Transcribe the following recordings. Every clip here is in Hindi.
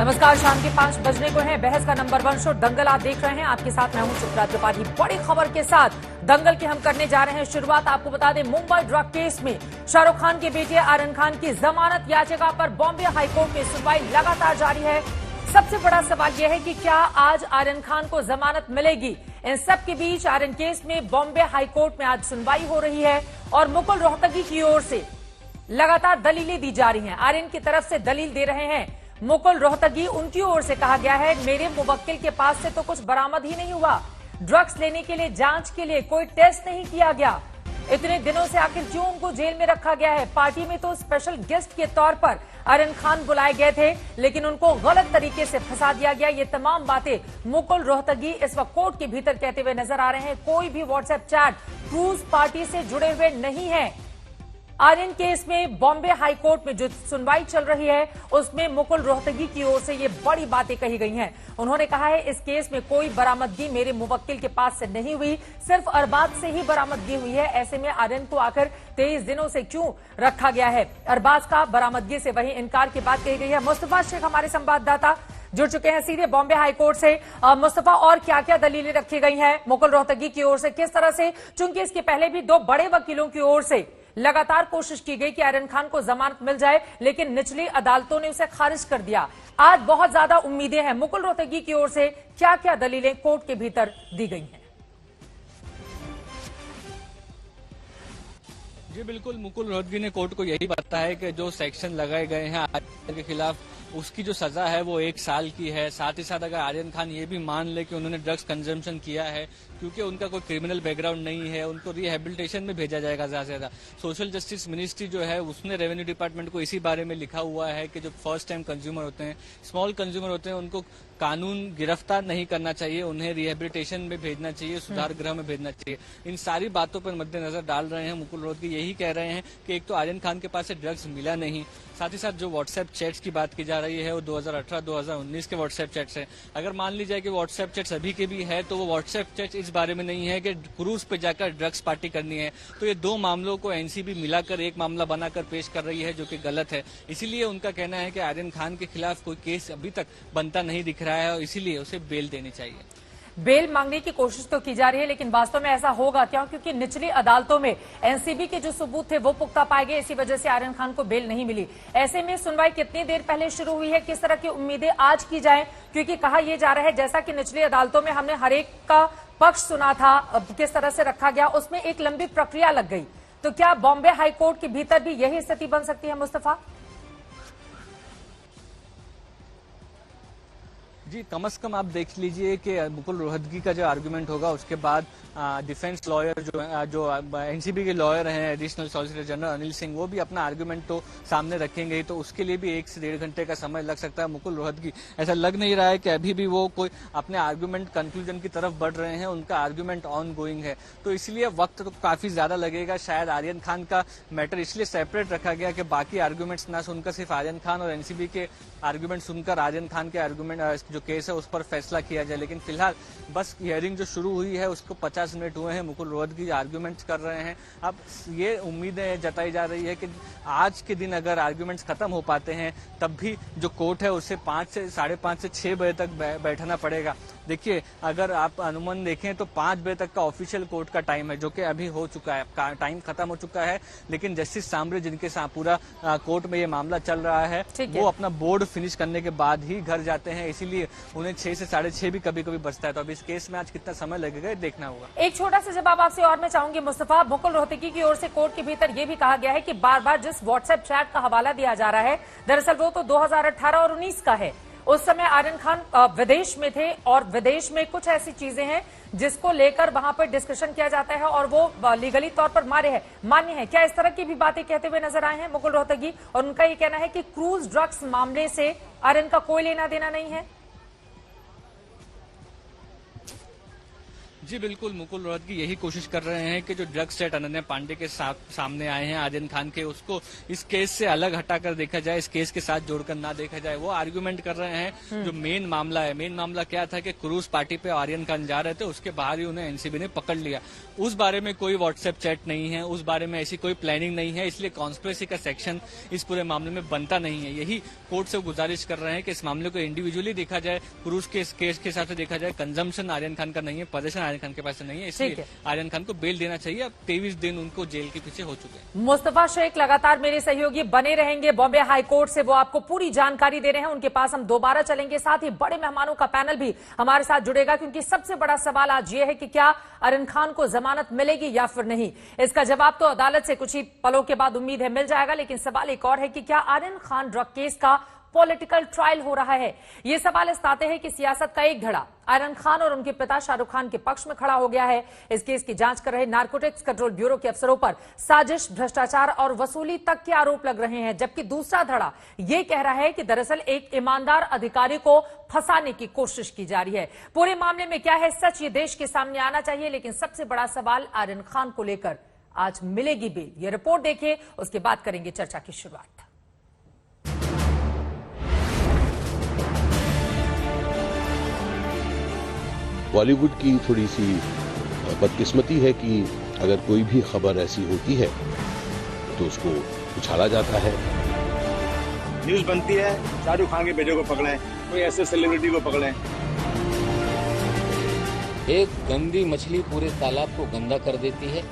नमस्कार, शाम के 5 बजने को है। बहस का नंबर 1 शो दंगल आप देख रहे हैं। आपके साथ मैं हूं चित्रा त्रिपाठी। बड़ी खबर के साथ दंगल की हम करने जा रहे हैं शुरुआत। आपको बता दें, मुंबई ड्रग केस में शाहरुख खान के बेटे आर्यन खान की जमानत याचिका पर बॉम्बे हाईकोर्ट में सुनवाई लगातार जारी है। सबसे बड़ा सवाल यह है कि क्या आज आर्यन खान को जमानत मिलेगी। इन सब के बीच आर्यन केस में बॉम्बे हाईकोर्ट में आज सुनवाई हो रही है और मुकुल रोहतगी की ओर से लगातार दलीलें दी जा रही हैं। आर्यन की तरफ से दलील दे रहे हैं मुकुल रोहतगी। उनकी ओर से कहा गया है, मेरे मुवक्किल के पास से तो कुछ बरामद ही नहीं हुआ। ड्रग्स लेने के लिए, जांच के लिए कोई टेस्ट नहीं किया गया। इतने दिनों से आखिर क्यों उनको जेल में रखा गया है। पार्टी में तो स्पेशल गेस्ट के तौर पर आर्यन खान बुलाए गए थे, लेकिन उनको गलत तरीके से फंसा दिया गया। ये तमाम बातें मुकुल रोहतगी इस वक्त कोर्ट के भीतर कहते हुए नजर आ रहे हैं। कोई भी व्हाट्सएप चैट क्रूज पार्टी से जुड़े हुए नहीं है। आर्यन केस में बॉम्बे हाईकोर्ट में जो सुनवाई चल रही है, उसमें मुकुल रोहतगी की ओर से ये बड़ी बातें कही गई हैं। उन्होंने कहा है, इस केस में कोई बरामदगी मेरे मुवक्किल के पास से नहीं हुई, सिर्फ अरबाज से ही बरामदगी हुई है। ऐसे में आर्यन को आखिर 23 दिनों से क्यों रखा गया है। अरबाज का बरामदगी से वही इनकार की बात कही गई है। मुस्तफा शेख हमारे संवाददाता जुड़ चुके हैं सीधे बॉम्बे हाईकोर्ट से। मुस्तफा, और क्या क्या दलीलें रखी गई हैं मुकुल रोहतगी की ओर से, किस तरह से, चूंकि इसके पहले भी 2 बड़े वकीलों की ओर से लगातार कोशिश की गई कि आर्यन खान को जमानत मिल जाए, लेकिन निचली अदालतों ने उसे खारिज कर दिया। आज बहुत ज्यादा उम्मीदें हैं। मुकुल रोहतगी की ओर से क्या क्या दलीलें कोर्ट के भीतर दी गई हैं? जी बिल्कुल, मुकुल रोहतगी ने कोर्ट को यही बताया है कि जो सेक्शन लगाए गए हैं आर्यन के खिलाफ, उसकी जो सजा है वो 1 साल की है। साथ ही साथ अगर आर्यन खान ये भी मान ले कि उन्होंने ड्रग्स कंजम्पशन किया है, क्योंकि उनका कोई क्रिमिनल बैकग्राउंड नहीं है, उनको रिहेबिलिटेशन में भेजा जाएगा ज्यादा से ज्यादा। सोशल जस्टिस मिनिस्ट्री जो है उसने रेवेन्यू डिपार्टमेंट को इसी बारे में लिखा हुआ है कि जो फर्स्ट टाइम कंज्यूमर होते हैं, स्मॉल कंज्यूमर होते हैं, उनको कानून गिरफ्तार नहीं करना चाहिए, उन्हें रिहेबिलिटेशन में भेजना चाहिए, सुधार गृह में भेजना चाहिए। इन सारी बातों पर मद्देनजर डाल रहे हैं मुकुल रोहतगी। यही कह रहे हैं कि एक तो आर्यन खान के पास से ड्रग्स मिला नहीं, साथ ही साथ जो व्हाट्सएप चैट्स की बात की जा रही है वो 2018-2019 के व्हाट्सएप चैट्स हैं। अगर मान ली जाए कि व्हाट्सएप चैट्स अभी के भी है, तो वो व्हाट्सएप चैट्स इस बारे में नहीं है कि क्रूज पे जाकर ड्रग्स पार्टी करनी है। तो ये 2 मामलों को एनसीबी मिलाकर एक मामला बनाकर पेश कर रही है, जो कि गलत है। इसीलिए उनका कहना है कि आर्यन खान के खिलाफ कोई केस अभी तक बनता नहीं दिख रहा है और इसीलिए उसे बेल देनी चाहिए। बेल मांगने की कोशिश तो की जा रही है, लेकिन वास्तव में ऐसा होगा क्या? क्योंकि निचली अदालतों में एनसीबी के जो सबूत थे वो पुख्ता पाए गए, इसी वजह से आर्यन खान को बेल नहीं मिली। ऐसे में सुनवाई कितनी देर पहले शुरू हुई है, किस तरह की उम्मीदें आज की जाएं? क्योंकि कहा यह जा रहा है, जैसा कि निचली अदालतों में हमने हर एक का पक्ष सुना था, किस तरह से रखा गया, उसमें एक लंबी प्रक्रिया लग गई। तो क्या बॉम्बे हाईकोर्ट के भीतर भी यही स्थिति बन सकती है मुस्तफा? जी, कम से कम आप देख लीजिए कि मुकुल रोहतगी का जो आर्गुमेंट होगा, उसके बाद डिफेंस लॉयर जो एनसीबी के लॉयर हैं, additional solicitor general Anil Singh, वो भी अपना आर्गुमेंट तो सामने रखेंगे ही, तो उसके लिए भी 1 से 1.5 घंटे का समय लग सकता है। मुकुल रोहतगी ऐसा लग नहीं रहा है कि अभी भी वो कोई अपने आर्गुमेंट कंक्लूजन की तरफ बढ़ रहे हैं, उनका आर्गुमेंट ऑन गोइंग है, तो इसलिए वक्त तो काफी ज्यादा लगेगा। शायद आर्यन खान का मैटर इसलिए सेपरेट रखा गया कि बाकी आर्गुमेंट्स ना सुनकर सिर्फ आर्यन खान और एनसीबी के आर्गुमेंट सुनकर आर्यन खान के आर्गुमेंट जो केस है उस पर फैसला किया जाए। लेकिन फिलहाल बस हियरिंग जो शुरू हुई है उसको 50 मिनट हुए हैं, मुकुल रोहतगी आर्गुमेंट्स कर रहे हैं। अब ये उम्मीदें जताई जा रही है कि आज के दिन अगर आर्गुमेंट्स खत्म हो पाते हैं, तब भी जो कोर्ट है उससे 5 से 5:30 से 6 बजे तक बैठना पड़ेगा। देखिए, अगर आप अनुमान देखें तो 5 बजे तक का ऑफिशियल कोर्ट का टाइम है, जो कि अभी हो चुका है, टाइम खत्म हो चुका है। लेकिन जस्टिस सांबरे, जिनके साथ पूरा कोर्ट में ये मामला चल रहा है, वो अपना बोर्ड फिनिश करने के बाद ही घर जाते हैं, इसीलिए उन्हें 6 से 6:30 भी कभी कभी बचता है। तो अब इस केस में आज कितना समय लगेगा देखना होगा। एक छोटा सा जवाब आपसे और मैं चाहूंगी मुस्तफा। मुकुल रोहतगी की ओर से कोर्ट के भीतर यह भी कहा गया है कि बार बार जिस व्हाट्सएप चैट का हवाला दिया जा रहा है, दरअसल वो तो 2018 और 19 का है। उस समय आर्यन खान विदेश में थे और विदेश में कुछ ऐसी चीजें हैं जिसको लेकर वहां पर डिस्कशन किया जाता है और वो लीगली तौर पर मान्य है। क्या इस तरह की भी बातें कहते हुए नजर आए हैं मुकुल रोहतगी? और उनका ये कहना है कि क्रूज ड्रग्स मामले से आर्यन का कोई लेना देना नहीं है। जी बिल्कुल, मुकुल रोहतगी यही कोशिश कर रहे हैं कि जो ड्रग्स सेट अनन्या पांडे के सामने आए हैं आर्यन खान के, उसको इस केस से अलग हटाकर देखा जाए, इस केस के साथ जोड़कर ना देखा जाए। वो आर्गुमेंट कर रहे हैं जो मेन मामला है, मेन मामला क्या था कि क्रूज पार्टी पे आर्यन खान जा रहे थे, उसके बाहर ही उन्हें एनसीबी ने पकड़ लिया। उस बारे में कोई व्हाट्सएप चैट नहीं है, उस बारे में ऐसी कोई प्लानिंग नहीं है, इसलिए कॉन्स्पिरेसी का सेक्शन इस पूरे मामले में बनता नहीं है। यही कोर्ट से गुजारिश कर रहे हैं कि इस मामले को इंडिविजुअली देखा जाए, क्रूज के केस के हिसाब से देखा जाए। कंजम्पशन आर्यन खान का नहीं है, पोजीशन आर्यन खान के पास नहीं है, इसलिए आर्यन खान को बेल देना चाहिए। अब 23 दिन उनको जेल के पीछे हो चुके हैं। मुस्तफा शेख लगातार मेरे सहयोगी बने रहेंगे बॉम्बे हाई कोर्ट से, वो आपको पूरी जानकारी दे रहे हैं। उनके पास हम दोबारा चलेंगे, साथ ही बड़े मेहमानों का पैनल भी हमारे साथ जुड़ेगा, क्योंकि सबसे बड़ा सवाल आज ये है कि क्या आर्यन खान को जमानत मिलेगी या फिर नहीं। इसका जवाब तो अदालत से कुछ ही पलों के बाद उम्मीद है मिल जाएगा, लेकिन सवाल एक और है कि क्या आर्यन खान ड्रग केस का पॉलिटिकल ट्रायल हो रहा है। यह सवाल इस ताते है कि सियासत का एक धड़ा आर्यन खान और उनके पिता शाहरुख खान के पक्ष में खड़ा हो गया है। इस केस की जांच कर रहे नारकोटिक्स कंट्रोल ब्यूरो के अफसरों पर साजिश, भ्रष्टाचार और वसूली तक के आरोप लग रहे हैं, जबकि दूसरा धड़ा यह कह रहा है कि दरअसल एक ईमानदार अधिकारी को फंसाने की कोशिश की जा रही है। पूरे मामले में क्या है सच, ये देश के सामने आना चाहिए, लेकिन सबसे बड़ा सवाल आर्यन खान को लेकर आज मिलेगी बेल। ये रिपोर्ट देखिए, उसके बाद करेंगे चर्चा की शुरुआत। बॉलीवुड की थोड़ी सी बदकिस्मती है कि अगर कोई भी खबर ऐसी होती है तो उसको उछाला जाता है। न्यूज बनती है शाहरुख खान के बेटे को पकड़ें, कोई ऐसे सेलिब्रिटी को पकड़ें। एक गंदी मछली पूरे तालाब को गंदा कर देती है।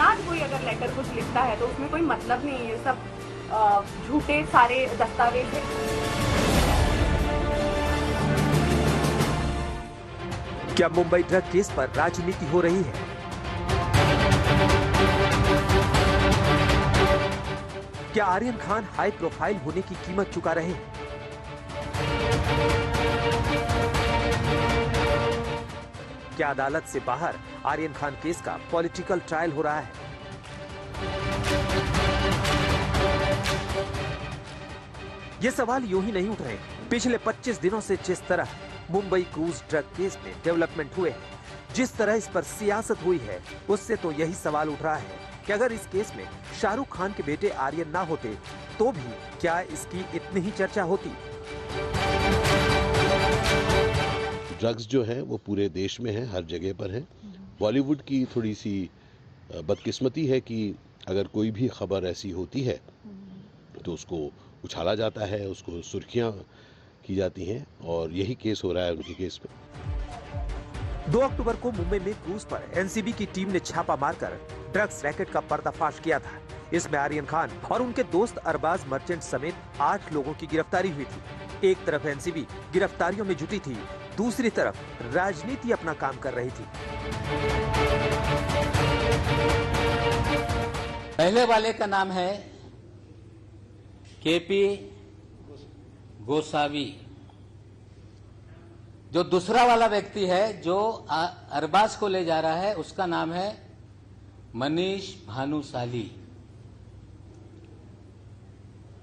आज कोई अगर लेटर कुछ लिखता है तो उसमें कोई मतलब नहीं है, सब झूठे सारे दस्तावेज है। क्या मुंबई ड्रग केस पर राजनीति हो रही है? क्या आर्यन खान हाई प्रोफाइल होने की कीमत चुका रहे हैं? क्या अदालत से बाहर आर्यन खान केस का पॉलिटिकल ट्रायल हो रहा है? ये सवाल यूं ही नहीं उठ रहे। पिछले 25 दिनों से जिस तरह मुंबई क्रूज ड्रग केस में डेवलपमेंट हुए हैं, जिस तरह इस पर सियासत हुई है, उससे तो यही सवाल उठ रहा है कि अगर इस केस में शाहरुख खान के बेटे आर्यन ना होते तो भी क्या इसकी इतनी ही चर्चा होती? ड्रग्स जो है वो पूरे देश में है, हर जगह पर है। बॉलीवुड की थोड़ी सी बदकिस्मती है कि अगर कोई भी खबर ऐसी होती है तो उसको उछाला जाता है, उसको सुर्खियां की जाती हैं, और यही केस हो रहा है उनके केस में। 2 अक्टूबर को मुंबई में क्रूज पर एनसीबी की टीम ने छापा मारकर ड्रग्स रैकेट का पर्दाफाश किया था। इसमें आर्यन खान और उनके दोस्त अरबाज मर्चेंट समेत 8 लोगों की गिरफ्तारी हुई थी। एक तरफ एनसीबी गिरफ्तारियों में जुटी थी, दूसरी तरफ राजनीति अपना काम कर रही थी। पहले वाले का नाम है केपी गोसावी। जो दूसरा वाला व्यक्ति है जो अरबाज को ले जा रहा है, उसका नाम है मनीष भानुशाली।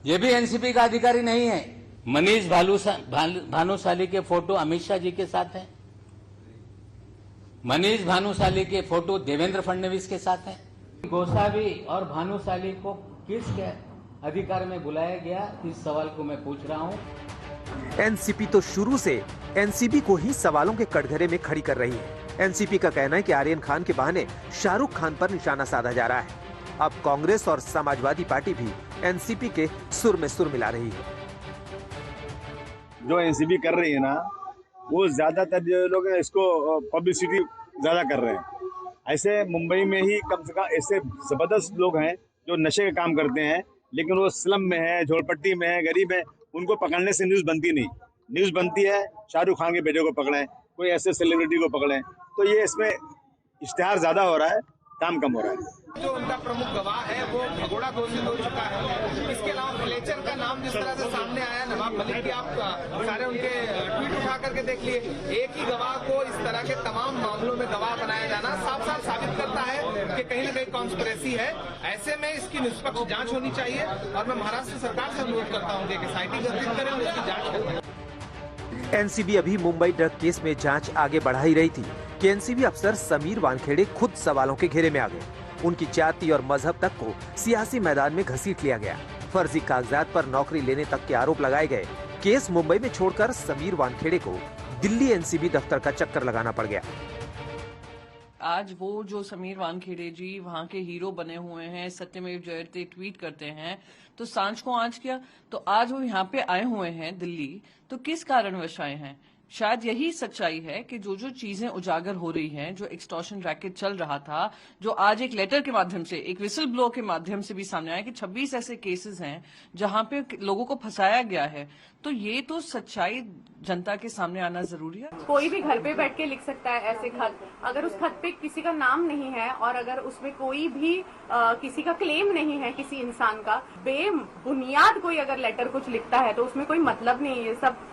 ये भी एनसीबी का अधिकारी नहीं है। मनीष भानुशाली के फोटो अमित शाह जी के साथ है। मनीष भानुशाली के फोटो देवेंद्र फडणवीस के साथ है। गोसावी और भानुशाली को किस अधिकार में बुलाया गया, इस सवाल को मैं पूछ रहा हूं। एनसीपी तो शुरू से एनसीबी को ही सवालों के कटघरे में खड़ी कर रही है। एनसीपी का कहना है कि आर्यन खान के बहाने शाहरुख खान पर निशाना साधा जा रहा है। अब कांग्रेस और समाजवादी पार्टी भी एनसीपी के सुर में सुर मिला रही है। जो एनसीबी कर रही है ना, वो ज्यादातर जो लोग हैं इसको पब्लिसिटी ज्यादा कर रहे हैं। ऐसे मुंबई में ही कम से कम ऐसे जबरदस्त लोग हैं जो नशे का काम करते हैं, लेकिन वो स्लम में है, झोपड़पट्टी में है, गरीब है, उनको पकड़ने से न्यूज बनती नहीं। न्यूज बनती है शाहरुख खान के बेटे को पकड़ें, कोई ऐसे सेलिब्रिटी को पकड़ें, तो ये इसमें इश्तेहार ज्यादा हो रहा है, काम कम हो रहा है। जो उनका प्रमुख गवाह है वो भगोड़ा घोषित हो चुका है। इसके अलावा फ्लेचर का नाम जिस तरह से सामने आया, नवाब मलिक की आप सारे उनके ट्वीट उठा करके देख लिए। एक ही गवाह को इस तरह के तमाम मामलों में गवाह बनाया जाना साफ साफ साबित करता है कि कहीं न कहीं कॉन्स्पिरेसी है। ऐसे में इसकी निष्पक्ष जांच होनी चाहिए और मैं महाराष्ट्र सरकार से अनुरोध करता हूँ कि SIT गठित करें और इसकी जांच करें। एनसीबी अभी मुंबई ड्रग केस में जांच आगे बढ़ा ही रही थी कि एनसीबी अफसर समीर वानखेड़े खुद सवालों के घेरे में आ गए। उनकी जाति और मजहब तक को सियासी मैदान में घसीट लिया गया। फर्जी कागजात पर नौकरी लेने तक के आरोप लगाए गए। केस मुंबई में छोड़कर समीर वानखेड़े को दिल्ली एनसीबी दफ्तर का चक्कर लगाना पड़ गया। आज वो जो समीर वानखेड़े जी वहाँ के हीरो बने हुए हैं, सत्यमेव जयते ट्वीट करते हैं, तो सांझ को आज किया, तो आज वो यहाँ पे आए हुए हैं दिल्ली, तो किस कारणवश आए हैं? शायद यही सच्चाई है कि जो जो चीजें उजागर हो रही हैं, जो एक्सटॉर्शन रैकेट चल रहा था, जो आज एक लेटर के माध्यम से, एक विसल ब्लो के माध्यम से भी सामने आया कि 26 ऐसे केसेस हैं जहां पे लोगों को फंसाया गया है, तो ये तो सच्चाई जनता के सामने आना जरूरी है। कोई भी घर पे बैठ के लिख सकता है ऐसे खत, अगर उस खत पे किसी का नाम नहीं है और अगर उसमें कोई भी किसी का क्लेम नहीं है, किसी इंसान का, बेबुनियाद कोई अगर लेटर कुछ लिखता है तो उसमें कोई मतलब नहीं है। ये सब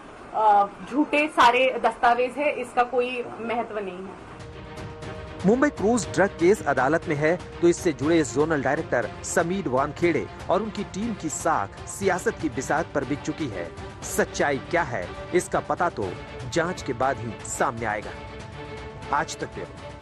झूठे सारे दस्तावेज है, इसका कोई महत्व नहीं है। मुंबई क्रूज ड्रग केस अदालत में है तो इससे जुड़े जोनल डायरेक्टर समीर वानखेड़े और उनकी टीम की साख सियासत की बिसात पर बिक चुकी है। सच्चाई क्या है इसका पता तो जांच के बाद ही सामने आएगा। आज तक ब्यूरो।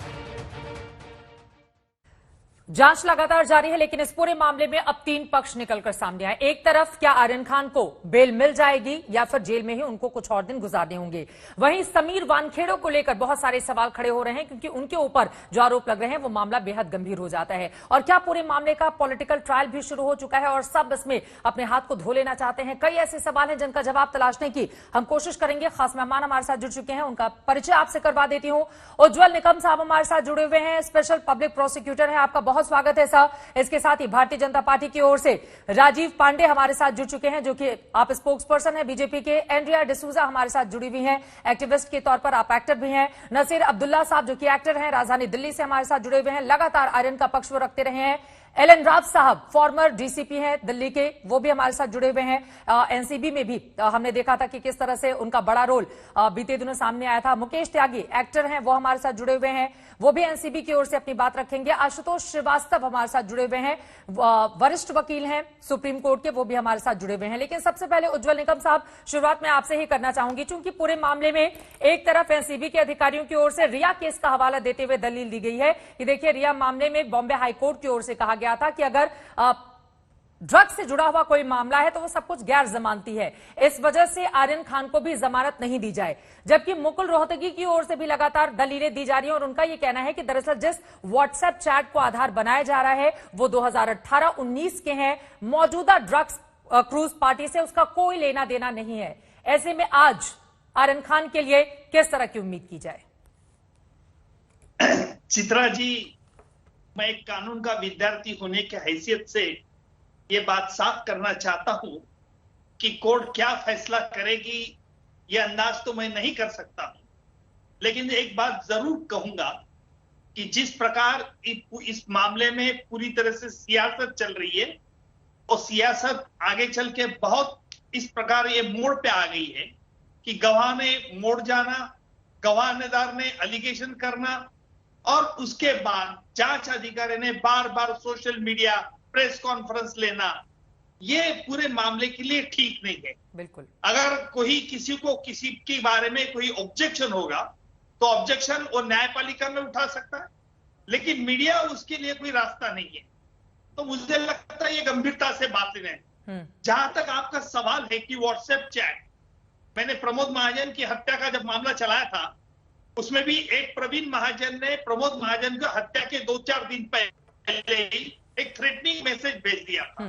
जांच लगातार जारी है, लेकिन इस पूरे मामले में अब 3 पक्ष निकलकर सामने आए। एक तरफ क्या आर्यन खान को बेल मिल जाएगी या फिर जेल में ही उनको कुछ और दिन गुजारने होंगे। वहीं समीर वानखेड़े को लेकर बहुत सारे सवाल खड़े हो रहे हैं, क्योंकि उनके ऊपर जो आरोप लग रहे हैं वो मामला बेहद गंभीर हो जाता है। और क्या पूरे मामले का पॉलिटिकल ट्रायल भी शुरू हो चुका है और सब इसमें अपने हाथ को धो लेना चाहते हैं? कई ऐसे सवाल हैं जिनका जवाब तलाशने की हम कोशिश करेंगे। खास मेहमान हमारे साथ जुड़ चुके हैं, उनका परिचय आपसे करवा देती हूं। उज्जवल निकम साहब हमारे साथ जुड़े हुए हैं, स्पेशल पब्लिक प्रोसिक्यूटर है। आपका बहुत स्वागत है सर। इसके साथ ही भारतीय जनता पार्टी की ओर से राजीव पांडे हमारे साथ जुड़ चुके हैं, जो कि आप स्पोक्स पर्सन है बीजेपी के। एंड्रिया डिसूजा हमारे साथ जुड़ी हुई हैं, एक्टिविस्ट के तौर पर आप एक्टर भी हैं। नसीर अब्दुल्ला साहब जो कि एक्टर हैं, राजधानी दिल्ली से हमारे साथ जुड़े हुए हैं, लगातार आर्यन का पक्ष वो रखते रहे हैं। एलन राव साहब फॉर्मर डीसीपी हैं दिल्ली के, वो भी हमारे साथ जुड़े हुए हैं। एनसीबी में भी हमने देखा था कि किस तरह से उनका बड़ा रोल बीते दिनों सामने आया था। मुकेश त्यागी एक्टर हैं, वो हमारे साथ जुड़े हुए हैं, वो भी एनसीबी की ओर से अपनी बात रखेंगे। आशुतोष श्रीवास्तव हमारे साथ जुड़े हुए हैं, वरिष्ठ वकील हैं सुप्रीम कोर्ट के, वो भी हमारे साथ जुड़े हुए हैं। लेकिन सबसे पहले उज्जवल निकम साहब, शुरुआत में आपसे ही करना चाहूंगी, क्योंकि पूरे मामले में एक तरफ एनसीबी के अधिकारियों की ओर से रिया केस का हवाला देते हुए दलील दी गई है कि देखिए रिया मामले में बॉम्बे हाईकोर्ट की ओर से कहा गया था कि अगर ड्रग्स से जुड़ा हुआ कोई मामला है तो वो सब कुछ गैर जमानती है, इस वजह से आर्यन खान को भी जमानत नहीं दी जाए। जबकि मुकुल रोहतगी की ओर से भी लगातार दलीलें दी जा रही हैं और उनका ये कहना है कि दरअसल जिस व्हाट्सएप चैट को आधार बनाया जा रहा है वो 2018-19 के हैं, मौजूदा ड्रग्स क्रूज पार्टी से उसका कोई लेना देना नहीं है। ऐसे में आज आर्यन खान के लिए किस तरह की उम्मीद की जाए? चित्रा जी, मैं एक कानून का विद्यार्थी होने की हैसियत से ये बात साफ करना चाहता हूं कि कोर्ट क्या फैसला करेगी ये अंदाज तो मैं नहीं कर सकता हूं, लेकिन एक बात जरूर कहूंगा कि जिस प्रकार इस मामले में पूरी तरह से सियासत चल रही है और सियासत आगे चल के बहुत इस प्रकार ये मोड़ पे आ गई है कि गवाह ने मोड़ जाना, गवाहदार ने एलिगेशन करना और उसके बाद जांच अधिकारी ने बार बार सोशल मीडिया प्रेस कॉन्फ्रेंस लेना, ये पूरे मामले के लिए ठीक नहीं है। बिल्कुल। अगर कोई किसी को किसी के बारे में कोई ऑब्जेक्शन होगा तो ऑब्जेक्शन वो न्यायपालिका में उठा सकता है, लेकिन मीडिया उसके लिए कोई रास्ता नहीं है। तो मुझे लगता है ये गंभीरता से बात लें। जहां तक आपका सवाल है कि व्हाट्सएप चैट, मैंने प्रमोद महाजन की हत्या का जब मामला चलाया था उसमें भी एक प्रवीण महाजन ने प्रमोद महाजन को हत्या के 2-4 दिन पहले ही एक थ्रेटनिंग मैसेज भेज दिया था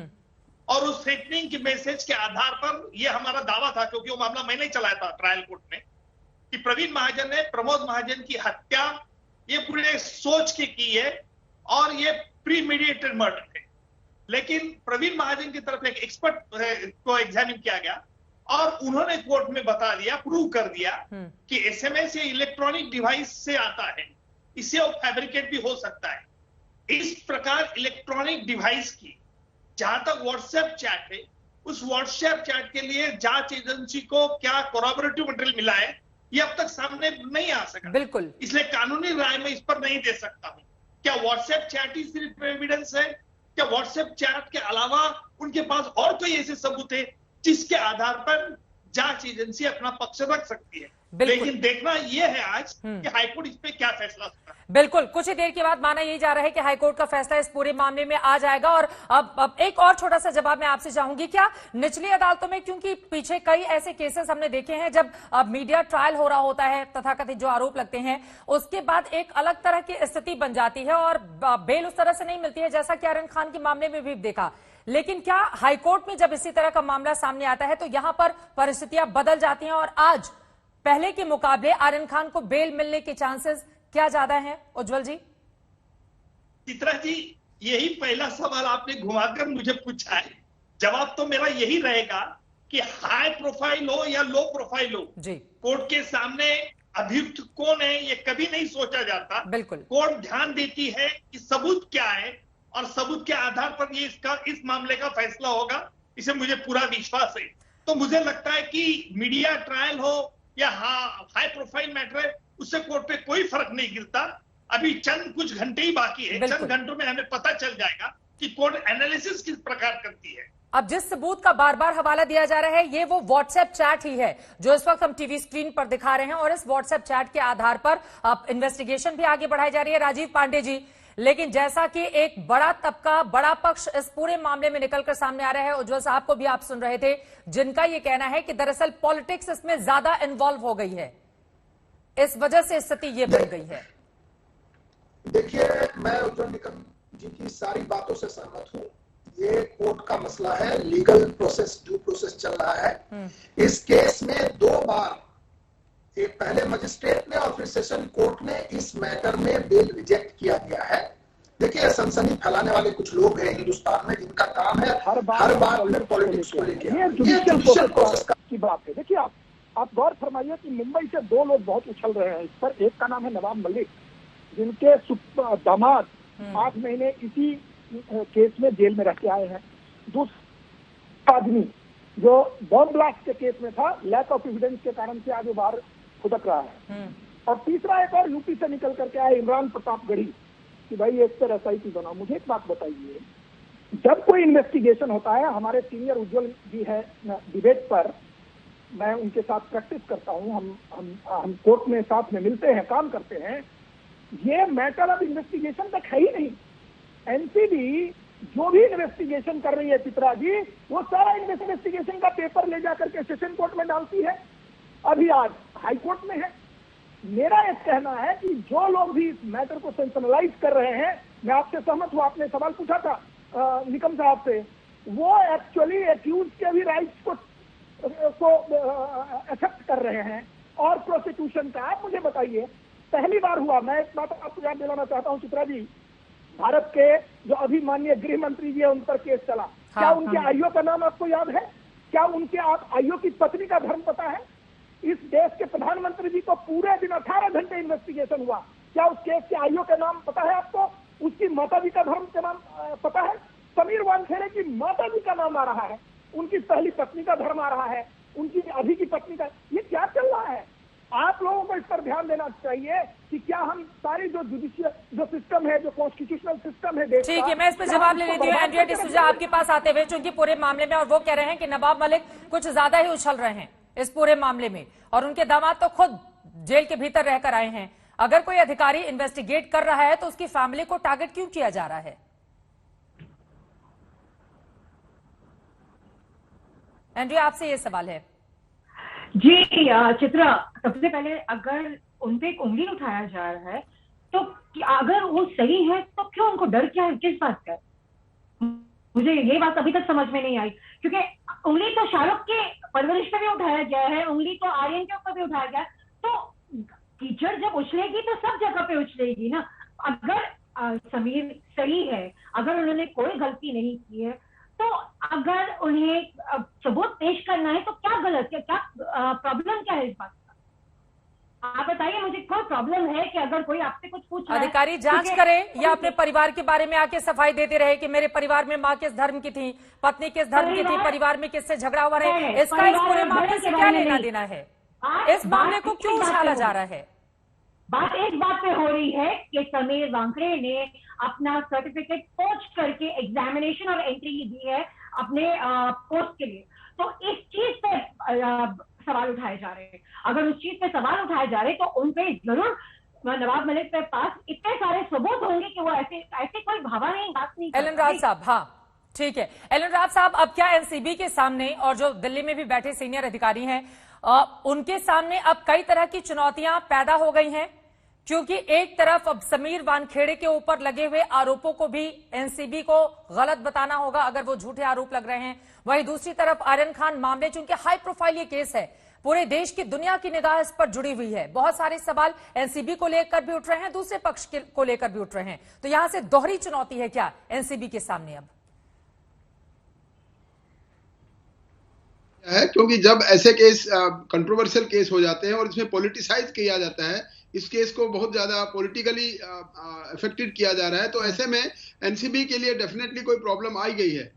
और उस थ्रेटनिंग के मैसेज के आधार पर यह हमारा दावा था, क्योंकि वो मामला मैंने ही चलाया था ट्रायल कोर्ट में, कि प्रवीण महाजन ने प्रमोद महाजन की हत्या ये पूरे सोच के की है और ये प्रीमेडिएटेड मर्डर है। लेकिन प्रवीण महाजन की तरफ एक एक्सपर्ट को एग्जामिन किया गया और उन्होंने कोर्ट में बता दिया, प्रूव कर दिया कि एसएमएस ये इलेक्ट्रॉनिक डिवाइस से आता है, इससे वो फैब्रिकेट भी हो सकता है। इस प्रकार इलेक्ट्रॉनिक डिवाइस की जहां तक व्हाट्सएप चैट है, उस व्हाट्सएप चैट के लिए जांच एजेंसी को क्या कोरॉबरेटिव मटेरियल मिला है ये अब तक सामने नहीं आ सका। बिल्कुल। इसलिए कानूनी राय में इस पर नहीं दे सकता हूं। क्या व्हाट्सएप चैट ही सिर्फ एविडेंस है? क्या व्हाट्सएप चैट के अलावा उनके पास और कोई ऐसे सबूत है जिसके आधार पर जांच एजेंसी अपना पक्ष रख सकती है। बिल्कुल। लेकिन देखना यह है आज कि हाईकोर्ट इस पे क्या फैसला करता है। बिल्कुल, कुछ ही देर के बाद माना यही जा रहा है कि हाईकोर्ट का फैसला इस पूरे मामले में आ जाएगा। और अब एक और छोटा सा जवाब मैं आपसे चाहूंगी, क्या निचली अदालतों में, क्योंकि पीछे कई ऐसे केसेस हमने देखे हैं जब मीडिया ट्रायल हो रहा होता है, तथाकथित जो आरोप लगते हैं, उसके बाद एक अलग तरह की स्थिति बन जाती है और बेल उस तरह से नहीं मिलती है, जैसा कि आर्यन खान के मामले में भी देखा। लेकिन क्या हाईकोर्ट में जब इसी तरह का मामला सामने आता है तो यहां पर परिस्थितियां बदल जाती हैं और आज पहले के मुकाबले आर्यन खान को बेल मिलने के चांसेस क्या ज्यादा हैं? उज्जवल जी। चित्रा जी, यही पहला सवाल आपने घुमाकर मुझे पूछा है। जवाब तो मेरा यही रहेगा कि हाई प्रोफाइल हो या लो प्रोफाइल हो जी, कोर्ट के सामने अभियुक्त कौन है ये कभी नहीं सोचा जाता। बिल्कुल। कोर्ट ध्यान देती है कि सबूत क्या है और सबूत के आधार पर ये इस मामले का फैसला होगा, इसे मुझे पूरा विश्वास है। तो मुझे लगता है कि मीडिया ट्रायल हो या हाई प्रोफाइल मैटर है, उससे कोर्ट पे कोई फर्क नहीं गिरता। अभी चंद कुछ घंटे ही बाकी है, चंद घंटों में हमें पता चल जाएगा कि कोर्ट एनालिसिस किस प्रकार करती है। अब जिस सबूत का बार बार हवाला दिया जा रहा है ये वो व्हाट्सएप चैट ही है जो इस वक्त हम टीवी स्क्रीन पर दिखा रहे हैं, और इस व्हाट्सएप चैट के आधार पर अब इन्वेस्टिगेशन भी आगे बढ़ाई जा रही है। राजीव पांडे जी, लेकिन जैसा कि एक बड़ा तबका, बड़ा पक्ष इस पूरे मामले में निकलकर सामने आ रहा है, उज्जवल साहब को भी आप सुन रहे थे, जिनका ये कहना है कि दरअसल पॉलिटिक्स इसमें ज्यादा इन्वॉल्व हो गई है, इस वजह से स्थिति ये बन गई है। देखिए, मैं उज्जवल निकम जी की सारी बातों से सहमत हूँ। ये कोर्ट का मसला है, लीगल प्रोसेस, ड्यू प्रोसेस चल रहा है। इस केस में 2 बार, एक पहले मजिस्ट्रेट ने और फिर सेशन कोर्ट ने इस मैटर में बेल रिजेक्ट किया गया है। देखिए, सनसनी फैलाने वाले कुछ लोग हैं हिंदुस्तान में जिनका काम है हर बार पॉलिटिक्स को लेकर, ये जुडिशियल प्रोसेस की बात है। देखिए, आप गौर फरमाइए कि मुंबई से 2 लोग बहुत उछल रहे हैं इस पर। एक का नाम है नवाब मलिक, जिनके दामाद 8 महीने इसी केस में जेल में रह के आए हैं। दूसरा आदमी जो बॉम्ब ब्लास्ट के केस में था, लैक ऑफ एविडेंस के कारण से आज वो बाहर खुदक रहा है। और तीसरा एक और यूपी से निकल करके आया इमरान प्रतापगढ़ी कि भाई एक पर SIT बनाओ। मुझे एक बात बताइए, जब कोई इन्वेस्टिगेशन होता है, हमारे सीनियर उज्जवल जी है डिबेट पर, मैं उनके साथ प्रैक्टिस करता हूं, हम कोर्ट में साथ में मिलते हैं, काम करते हैं। ये मैटर ऑफ इन्वेस्टिगेशन तक है ही नहीं। एनसीबी जो भी इन्वेस्टिगेशन कर रही है चित्रा जी, वो सारा इन्वेस्टिगेशन का पेपर ले जाकर के सेशन कोर्ट में डालती है, अभी आज हाई कोर्ट में है। मेरा एक कहना है कि जो लोग भी इस मैटर को सेंसनलाइज कर रहे हैं, मैं आपसे सहमत हूं, आपने सवाल पूछा था निकम साहब से, वो एक्चुअली एक्यूज के भी राइट्स को एक्सेप्ट कर रहे हैं और प्रोसिक्यूशन का। आप मुझे बताइए, पहली बार हुआ, मैं एक बात आपको याद दिलाना चाहता हूं चित्रा जी, भारत के जो अभी माननीय गृह मंत्री जी है उन पर केस चला, क्या उनके आईओ का नाम आपको याद है? क्या उनके आईओ की पत्नी का धर्म पता है? इस देश के प्रधानमंत्री जी को पूरे दिन 18 घंटे इन्वेस्टिगेशन हुआ, क्या उस केस के आईओ का नाम पता है आपको? उसकी माता जी का धर्म का नाम पता है? समीर वानखेड़े की माता जी का नाम आ रहा है, उनकी पहली पत्नी का धर्म आ रहा है, उनकी अभी की पत्नी का। ये क्या चल रहा है? आप लोगों को इस पर ध्यान देना चाहिए कि क्या हम सारी जो जुडिशियल जो सिस्टम है, जो कॉन्स्टिट्यूशनल सिस्टम है देश, ठीक है, मैं इस पर जवाब ले लेती हूँ। एंड्रिया डिसूजा आपके पास आते हुए, चूंकि पूरे मामले में, और वो कह रहे हैं कि नवाब मलिक कुछ ज्यादा ही उछल रहे हैं इस पूरे मामले में, और उनके दामाद तो खुद जेल के भीतर रहकर आए हैं। अगर कोई अधिकारी इन्वेस्टिगेट कर रहा है तो उसकी फैमिली को टारगेट क्यों किया जा रहा है? एंड्रिया, आपसे ये सवाल है। जी चित्रा, सबसे पहले अगर उन पे एक उंगली उठाया जा रहा है तो अगर वो सही है तो क्यों उनको डर क्या है, किस बात का? मुझे ये बात अभी तक समझ में नहीं आई, क्योंकि उंगली तो शाहरुख के परवरिश पे भी उठाया गया है, उंगली तो आर्यन के ऊपर भी उठाया गया, तो कीचड़ जब उछलेगी तो सब जगह पे उछलेगी ना। अगर समीर सही है, अगर उन्होंने कोई गलती नहीं की है, तो अगर उन्हें सबूत पेश करना है तो क्या गलत है, क्या प्रॉब्लम क्या है इस बात का? आप बताइए मुझे, कोई प्रॉब्लम है कि अगर कोई आपसे कुछ पूछ रहा है, अधिकारी जांच करे या अपने परिवार के बारे में आके सफाई देते रहे कि मेरे परिवार में माँ किस धर्म की थी, पत्नी किस धर्म की थी, परिवार में किससे झगड़ा हुआ रहे, इसका इस पूरे मामले से क्या लेना देना है? इस मामले को क्यों उछाला जा रहा है? बात एक बात पे हो रही है कि समीर वानखेड़े ने अपना सर्टिफिकेट पोस्ट करके एग्जामिनेशन और एंट्री दी है अपने पोस्ट के लिए, तो इस चीज पे सवाल उठाए जा रहे हैं। अगर उस चीज पे सवाल उठाए जा रहे हैं तो उन पे जरूर नवाब मलिक के पास इतने सारे सबूत होंगे कि वो ऐसे कोई भावा नहीं बात नहीं। एलन राज साहब, हाँ ठीक है। एलन राज साहब, अब क्या एनसीबी के सामने और जो दिल्ली में भी बैठे सीनियर अधिकारी हैं उनके सामने अब कई तरह की चुनौतियां पैदा हो गई हैं, क्योंकि एक तरफ अब समीर वानखेड़े के ऊपर लगे हुए आरोपों को भी एनसीबी को गलत बताना होगा अगर वो झूठे आरोप लग रहे हैं, वहीं दूसरी तरफ आर्यन खान मामले, चूंकि हाई प्रोफाइल ये केस है, पूरे देश की दुनिया की निगाह इस पर जुड़ी हुई है, बहुत सारे सवाल एनसीबी को लेकर भी उठ रहे हैं, दूसरे पक्ष को लेकर भी उठ रहे हैं, तो यहां से दोहरी चुनौती है क्या एनसीबी के सामने अब? है क्योंकि जब ऐसे केस कंट्रोवर्शियल केस हो जाते हैं और इसमें पॉलिटिसाइज किया जाता है, इस केस को बहुत ज्यादा पॉलिटिकली अफेक्टेड किया जा रहा है, तो ऐसे में एनसीबी के लिए डेफिनेटली कोई प्रॉब्लम आई गई है।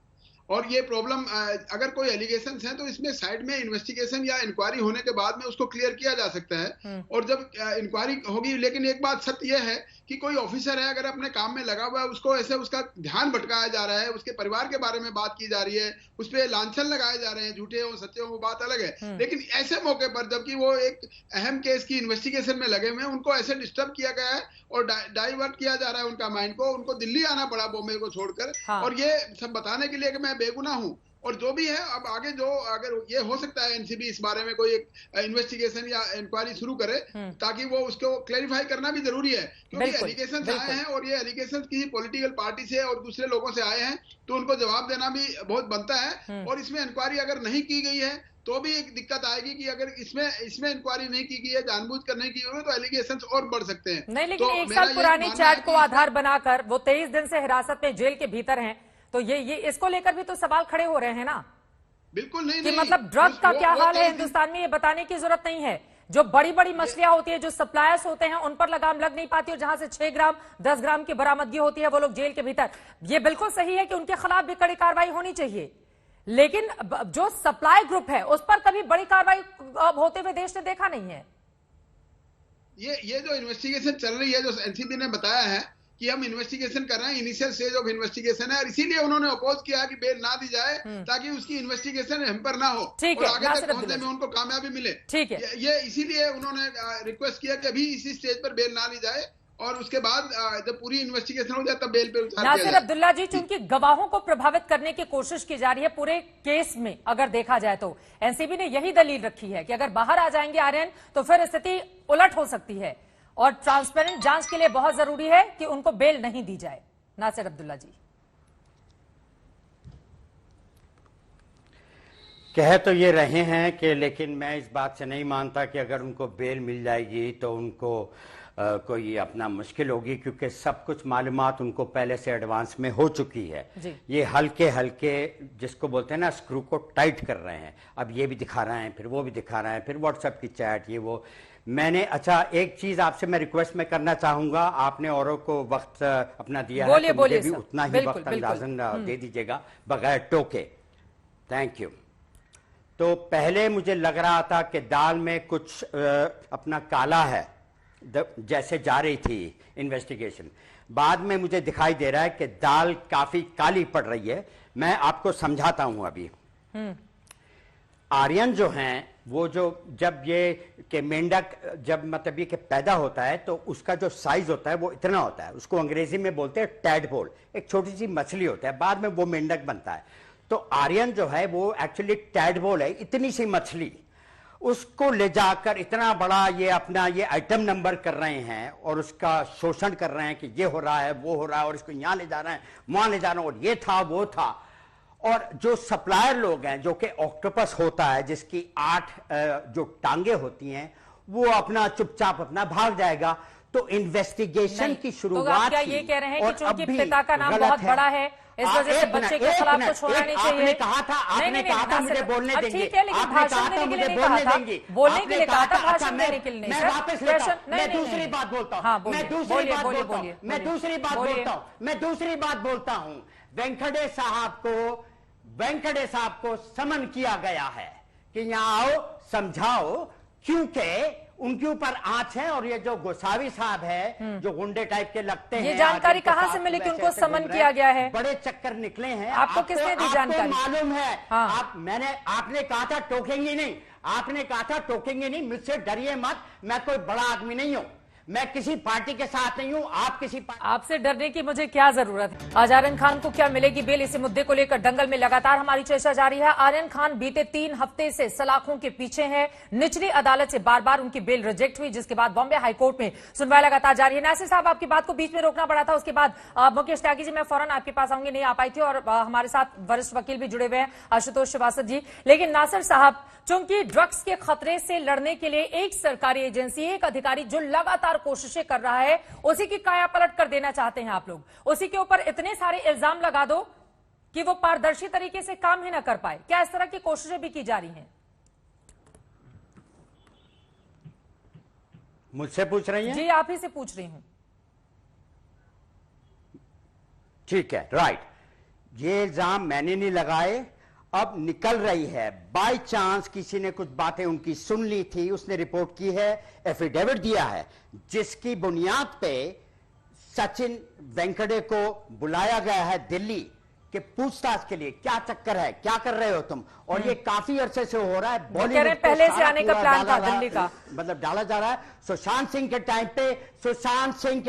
और ये प्रॉब्लम अगर कोई एलिगेशंस हैं तो इसमें साइड में इन्वेस्टिगेशन या इंक्वायरी होने के बाद में उसको क्लियर किया जा सकता है। और जब इंक्वायरी होगी, लेकिन एक बात सत्य यह है कि कोई ऑफिसर है अगर अपने काम में लगा हुआ है, उसको ऐसे उसका ध्यान भटकाया जा रहा है, उसके परिवार के बारे में बात की जा रही है, उस पर लांछन लगाए जा रहे हैं, झूठे हो सत्य हो वो बात अलग है, लेकिन ऐसे मौके पर जबकि वो एक अहम केस की इन्वेस्टिगेशन में लगे हुए हैं, उनको ऐसे डिस्टर्ब किया गया है और डाइवर्ट किया जा रहा है उनका माइंड को, उनको दिल्ली आना पड़ा बॉम्बे को छोड़कर। और ये सब बताने के लिए कि मैं बेगुनाह हूं और जो भी है, अब आगे जो अगर ये हो सकता है एनसीबी इस बारे में कोई एक इन्वेस्टिगेशन या इंक्वायरी शुरू करे, ताकि वो उसको क्लैरिफाई करना भी जरूरी है, क्योंकि एलिगेशन आए हैं और ये एलिगेशन किसी पॉलिटिकल पार्टी से और दूसरे लोगों से आए हैं, तो उनको जवाब देना भी बहुत बनता है। और इसमें इंक्वायरी अगर नहीं की गई है तो भी एक दिक्कत आएगी कि अगर इसमें इंक्वायरी नहीं की गई है, जानबूझकर नहीं की गई है, तो एलिगेशंस और बढ़ सकते हैं। नहीं, लेकिन एक साल पुरानी चैट को आधार बनाकर वो 23 दिन से हिरासत में जेल के भीतर हैं, तो ये इसको लेकर भी तो सवाल खड़े हो रहे हैं ना। बिल्कुल नहीं, कि मतलब ड्रग का क्या हाल है हिंदुस्तान में, ये बताने की जरूरत नहीं है। जो बड़ी बड़ी मछलियां होती है, जो सप्लायर्स होते हैं, उन पर लगाम लग नहीं पाती, और जहां से 6 ग्राम 10 ग्राम की बरामदगी होती है वो लोग जेल के भीतर। ये बिल्कुल सही है कि उनके खिलाफ भी कड़ी कार्रवाई होनी चाहिए, लेकिन जो सप्लाई ग्रुप है उस पर कभी बड़ी कार्रवाई होते हुए देश ने देखा नहीं है। ये जो इन्वेस्टिगेशन चल रही है, जो एनसीबी ने बताया है कि हम इन्वेस्टिगेशन कर रहे हैं, इनिशियल स्टेज ऑफ इन्वेस्टिगेशन है, और इसीलिए उन्होंने अपोज किया कि बेल ना दी जाए ताकि उसकी इन्वेस्टिगेशन हम पर ना हो और आगे तक पहुंचने में उनको कामयाबी मिले। ठीक है, ये इसीलिए उन्होंने रिक्वेस्ट किया कि अभी इसी स्टेज पर बेल ना ली जाए और उसके बाद जब पूरी इन्वेस्टिगेशन हो जाए तब बेल पे उतार दिया जाए। नासिर अब्दुल्ला जी, चूंकि गवाहों को प्रभावित करने की कोशिश की जा रही है पूरे केस में, अगर देखा जाए तो एनसीबी ने यही दलील रखी है कि अगर बाहर आ जाएंगे आर्यन तो फिर स्थिति उलट हो सकती है और ट्रांसपेरेंट जांच के लिए बहुत जरूरी है कि उनको बेल नहीं दी जाए। नासिर अब्दुल्ला जी कह तो ये रहे हैं कि, लेकिन मैं इस बात से नहीं मानता कि अगर उनको बेल मिल जाएगी तो उनको कोई अपना मुश्किल होगी, क्योंकि सब कुछ मालूमात उनको पहले से एडवांस में हो चुकी है। ये हल्के हल्के जिसको बोलते हैं ना, स्क्रू को टाइट कर रहे हैं। अब ये भी दिखा रहे हैं, फिर वो भी दिखा रहे हैं, फिर व्हाट्सएप की चैट, ये वो। मैंने अच्छा एक चीज आपसे मैं रिक्वेस्ट में करना चाहूंगा, आपने औरों को वक्त अपना दिया है, तो मुझे भी उतना ही वक्त अंदाजन दे दीजिएगा बगैर टोके। Thank you. तो पहले मुझे लग रहा था कि दाल में कुछ अपना काला है, जैसे जा रही थी इन्वेस्टिगेशन। बाद में मुझे दिखाई दे रहा है कि दाल काफी काली पड़ रही है। मैं आपको समझाता हूं अभी। आर्यन जो हैं, वो जो जब ये कि मेंढक जब मतलब ये कि पैदा होता है तो उसका जो साइज होता है वो इतना होता है, उसको अंग्रेजी में बोलते हैं टैडपोल, एक छोटी सी मछली होता है, बाद में वो मेंढक बनता है। तो आर्यन जो है वो एक्चुअली टैडपोल है, इतनी सी मछली, उसको ले जाकर इतना बड़ा ये अपना ये आइटम नंबर कर रहे हैं और उसका शोषण कर रहे हैं कि ये हो रहा है, वो हो रहा है, और इसको यहां ले जा रहे हैं, वहां ले जा रहे हैं, और ये था वो था। और जो सप्लायर लोग हैं, जो कि ऑक्टोपस होता है जिसकी 8 जो टांगे होती हैं, वो अपना चुपचाप अपना भाग जाएगा। तो इन्वेस्टिगेशन की शुरुआत, तो आप क्या ये कह रहे हैं कि चूंकि पिता का नाम बहुत बड़ा है, इस वजह से बच्चे के खिलाफ कुछ होना नहीं चाहिए? आपने कहा था मुझे बोलने देंगे, ठीक है, लेकिन भाषण देने के लिए नहीं कहा था, बोलने के लिए कहा था, भाषण देने के लिए नहीं। मैं वापस लेता हूं, मैं दूसरी बात बोलता हूं, मैं दूसरी बात बोलता हूं, मैं दूसरी बात बोलता हूं, मैं दूसरी बात बोलता हूं। वेंकटे साहब को समन किया गया है कि यहां आओ, समझाओ, क्योंकि उनके ऊपर आंच है। और ये जो गोसावी साहब है जो गुंडे टाइप के लगते हैं, ये जानकारी कहाँ से मिली कि उनको समन किया गया है? बड़े चक्कर निकले हैं। आपको किसने दी जानकारी? मालूम है? हाँ। आपने कहा था टोकेंगे नहीं, आपने कहा था टोकेंगे नहीं, मुझसे डरिए मत, मैं कोई बड़ा आदमी नहीं हूं, मैं किसी पार्टी के साथ नहीं हूं, आप किसी आपसे डरने की मुझे क्या जरूरत है? आज आर्यन खान को क्या मिलेगी बेल, इसी मुद्दे को लेकर दंगल में लगातार हमारी चर्चा जारी है। आर्यन खान बीते 3 हफ्ते से सलाखों के पीछे हैं। निचली अदालत से बार बार उनकी बेल रिजेक्ट हुई, जिसके बाद बॉम्बे हाईकोर्ट में सुनवाई लगातार जारी है। नासिर साहब, आपकी बात को बीच में रोकना पड़ा था, उसके बाद मुकेश त्यागी जी मैं फौरन आपके पास आऊंगी, नहीं आ पाई थी, और हमारे साथ वरिष्ठ वकील भी जुड़े हुए हैं, आशुतोष श्रीवास्तव जी। लेकिन नासिर साहब, चूंकि ड्रग्स के खतरे से लड़ने के लिए एक सरकारी एजेंसी, एक अधिकारी जो लगातार कोशिशें कर रहा है, उसी की काया पलट कर देना चाहते हैं आप लोग, उसी के ऊपर इतने सारे इल्जाम लगा दो कि वो पारदर्शी तरीके से काम ही ना कर पाए। क्या इस तरह की कोशिशें भी की जा रही हैं? मुझसे पूछ रही हैं? जी, आप ही से पूछ रही हूं। ठीक है, राइट। ये इल्जाम मैंने नहीं लगाए, अब निकल रही है। बाय चांस किसी ने कुछ बातें उनकी सुन ली थी, उसने रिपोर्ट की है, एफिडेविट दिया है, जिसकी बुनियाद पे सचिन वेंकटे को बुलाया गया है दिल्ली के पूछताछ के लिए। क्या चक्कर है, क्या कर रहे हो तुम? और ये काफी अरसे से हो रहा है। बॉलीवुड पहले से आने का प्लान था दिल्ली का, मतलब डाला जा रहा है। सुशांत सिंह के टाइम पे, सुशांत सिंह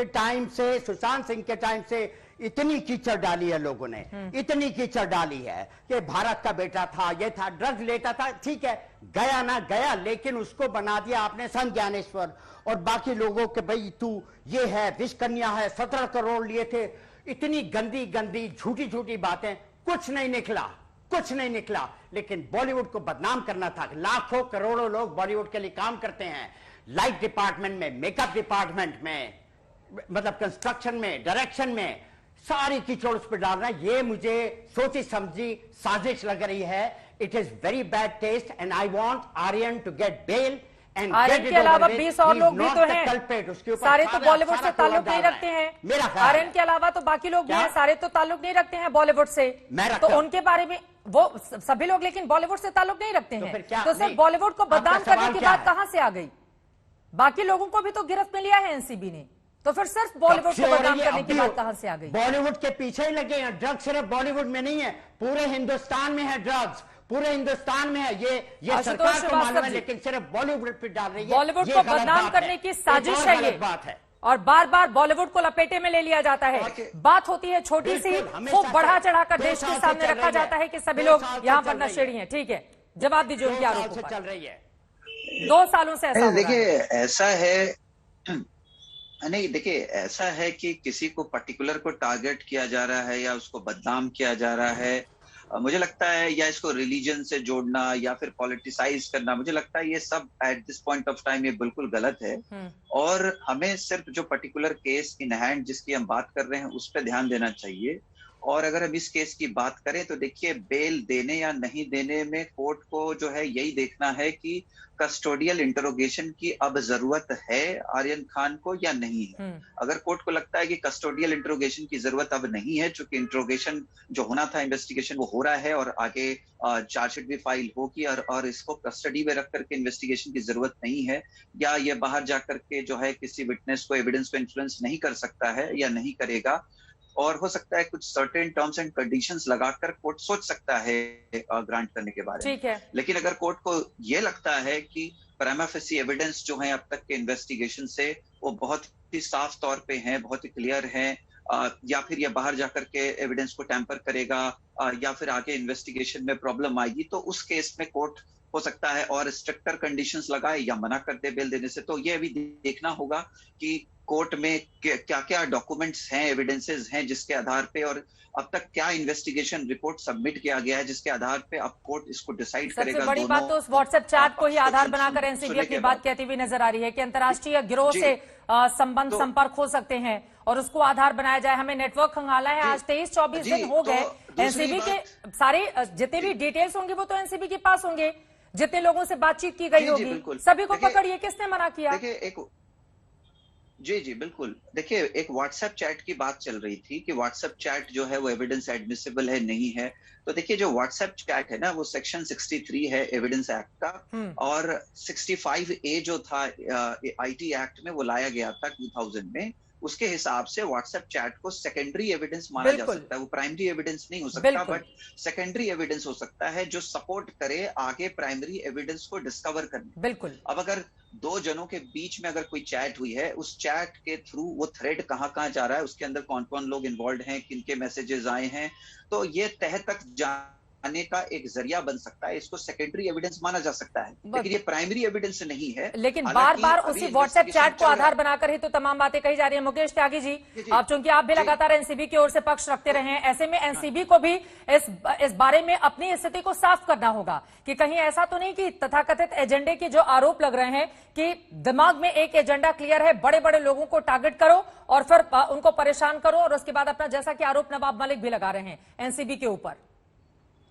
के टाइम से इतनी कीचड़ डाली है लोगों ने, इतनी कीचड़ डाली है कि भारत का बेटा था, ये था, ड्रग्स लेता था, ठीक है, गया ना गया, लेकिन उसको बना दिया आपने संत ज्ञानेश्वर और बाकी लोगों के, भाई तू ये है, विष कन्या है, 17 करोड़ लिए थे। इतनी गंदी गंदी झूठी झूठी बातें, कुछ नहीं निकला। लेकिन बॉलीवुड को बदनाम करना था। लाखों करोड़ों लोग बॉलीवुड के लिए काम करते हैं, लाइट डिपार्टमेंट में, मेकअप डिपार्टमेंट में, मतलब कंस्ट्रक्शन में, डायरेक्शन में, सारी कीचड़ उस पर डाल रहा है। ये मुझे सोची समझी साजिश लग रही है। It is very bad taste and I want Aryan to get bail. Aryan के अलावा 20 और लोग भी तो हैं, सारे तो बॉलीवुड से ताल्लुक नहीं रखते हैं। आर्यन के अलावा तो बाकी लोग भी हैं, सारे तो ताल्लुक नहीं रखते हैं बॉलीवुड से, तो उनके बारे में वो सभी लोग लेकिन बॉलीवुड से ताल्लुक नहीं रखते हैं। तो सिर्फ बॉलीवुड को बदनाम करने की बात कहां से आ गई? बाकी लोगों को भी तो गिरफ्त में लिया है एनसीबी ने, तो फिर सिर्फ बॉलीवुड को बदनाम करने की बात कहां से आ गई? बॉलीवुड के पीछे ही लगे हैं। ड्रग्स सिर्फ बॉलीवुड में नहीं है, पूरे हिंदुस्तान में है ड्रग्स, पूरे हिंदुस्तान में है। ये सरकार को मालूम है, लेकिन सिर्फ बॉलीवुड पे डाल रही है। बॉलीवुड को बदनाम करने की साजिश है ये, बात है। और बार बार बॉलीवुड को लपेटे में ले लिया जाता है। बात होती है छोटी सी, खूब बढ़ा चढ़ाकर देश के सामने रखा जाता है कि सभी लोग यहाँ पर नशेड़ी हैं। ठीक है, जवाब दीजिए उनके आरोपों पर। चल रही है 2 सालों से ऐसा। देखिए ऐसा है, नहीं देखिए ऐसा है कि किसी को पर्टिकुलर को टारगेट किया जा रहा है या उसको बदनाम किया जा रहा है, मुझे लगता है, या इसको रिलीजन से जोड़ना या फिर पॉलिटिसाइज करना, मुझे लगता है ये सब at this point of time ये बिल्कुल गलत है। और हमें सिर्फ जो पर्टिकुलर केस इन हैंड जिसकी हम बात कर रहे हैं उस पर ध्यान देना चाहिए। और अगर हम इस केस की बात करें तो देखिए, बेल देने या नहीं देने में कोर्ट को जो है यही देखना है कि कस्टोडियल इंटरोगेशन की अब जरूरत है आर्यन खान को या नहीं है। अगर कोर्ट को लगता है कि कस्टोडियल इंटरोगेशन की जरूरत अब नहीं है, चूंकि इंटरोगेशन जो होना था, इन्वेस्टिगेशन वो हो रहा है और आगे चार्जशीट भी फाइल होगी और इसको कस्टडी में रख करके इन्वेस्टिगेशन की जरूरत नहीं है, या ये बाहर जाकर के जो है किसी विटनेस को, एविडेंस को इन्फ्लुएंस नहीं कर सकता है या नहीं करेगा, और हो सकता है कुछ सर्टेन टर्म्स एंड कंडीशंस लगाकर कोर्ट सोच सकता है ग्रांट करने के बारे में। ठीक है। लेकिन अगर कोर्ट को ये लगता है कि प्राइमा फेसी एविडेंस जो है अब तक के इन्वेस्टिगेशन से वो बहुत ही साफ तौर पे हैं, बहुत ही क्लियर हैं, या फिर ये बाहर जाकर के एविडेंस को टैंपर करेगा या फिर आगे इन्वेस्टिगेशन में प्रॉब्लम आएगी, तो उस केस में कोर्ट हो सकता है और स्ट्रिक्टर कंडीशंस लगाए या मना कर दे बेल देने से। तो ये अभी देखना होगा कि कोर्ट में क्या क्या डॉक्यूमेंट्स हैं, एविडेंसेस हैं जिसके आधार पे, और अब तक क्या इन्वेस्टिगेशन रिपोर्ट सबमिट किया गया है जिसके आधार पे अब कोर्ट इसको डिसाइड करेगा। सबसे बड़ी बात तो उस व्हाट्सएप चैट को ही आधार बनाकर एनसीबी अपनी बात कहती हुई नजर आ रही है कि अंतर्राष्ट्रीय गिरोह से संपर्क हो सकते हैं और उसको आधार बनाया जाए। हमें नेटवर्क खंगाला है। आज 23-24 दिन हो गए, एनसीबी के सारे जितने भी डिटेल्स होंगे वो तो एनसीबी के पास होंगे, जितने लोगों से बातचीत की गई होगी, सभी को पकड़िए, किसने मना किया? जी जी बिल्कुल। देखिए, एक व्हाट्सएप चैट की बात चल रही थी कि व्हाट्सएप चैट जो है वो एविडेंस एडमिसिबल है, नहीं है। तो देखिए, जो व्हाट्सएप चैट है ना, वो सेक्शन 63 है एविडेंस एक्ट का, और 65A जो था आईटी एक्ट में, वो लाया गया था 2000 में। उसके हिसाब से व्हाट्सएप चैट को सेकेंडरी एविडेंस माना जा सकता है। वो प्राइमरी एविडेंस नहीं हो सकता, बट सेकेंडरी एविडेंस हो सकता है, जो सपोर्ट करे आगे प्राइमरी एविडेंस को डिस्कवर करने। बिल्कुल। अब अगर दो जनों के बीच में अगर कोई चैट हुई है, उस चैट के थ्रू वो थ्रेड कहाँ कहाँ जा रहा है, उसके अंदर कौन कौन लोग इन्वॉल्व हैं, किनके मैसेजेस आए हैं, तो ये तह तक जाने का एक जरिया बन सकता है। इसको सेकेंडरी एविडेंस माना जा सकता है, लेकिन ये प्राइमरी एविडेंस नहीं है। लेकिन बार बार उसी व्हाट्सएप चैट को आधार बनाकर ही तो तमाम बातें कही जा रही है। मुकेश त्यागी जी, अब चूंकि आप भी लगातार एनसीबी की ओर से पक्ष रखते रहे हैं, ऐसे में एनसीबी को भी इस बारे में अपनी स्थिति को साफ करना होगा कि कहीं ऐसा तो नहीं कि तथाकथित एजेंडे के जो आरोप लग रहे हैं कि दिमाग में एक एजेंडा क्लियर है, बड़े बड़े लोगों को टारगेट करो और फिर उनको परेशान करो, और उसके बाद अपना, जैसा कि आरोप नवाब मलिक भी लगा रहे हैं एनसीबी के ऊपर,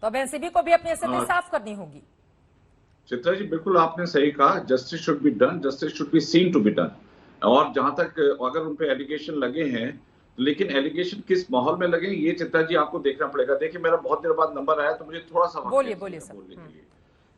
तो अब एनसीबी को भी अपनी स्थिति साफ करनी होगी। चित्रा जी, बिल्कुल आपने सही कहा, justice should be done, justice should be seen to be done. और जहां तक अगर उन पे एलिगेशन लगे हैं, लेकिन एलिगेशन किस माहौल में लगे, ये चित्रा जी आपको देखना पड़ेगा। देखिए, मेरा बहुत देर बाद नंबर आया, तो मुझे थोड़ा सा बोलिए सर।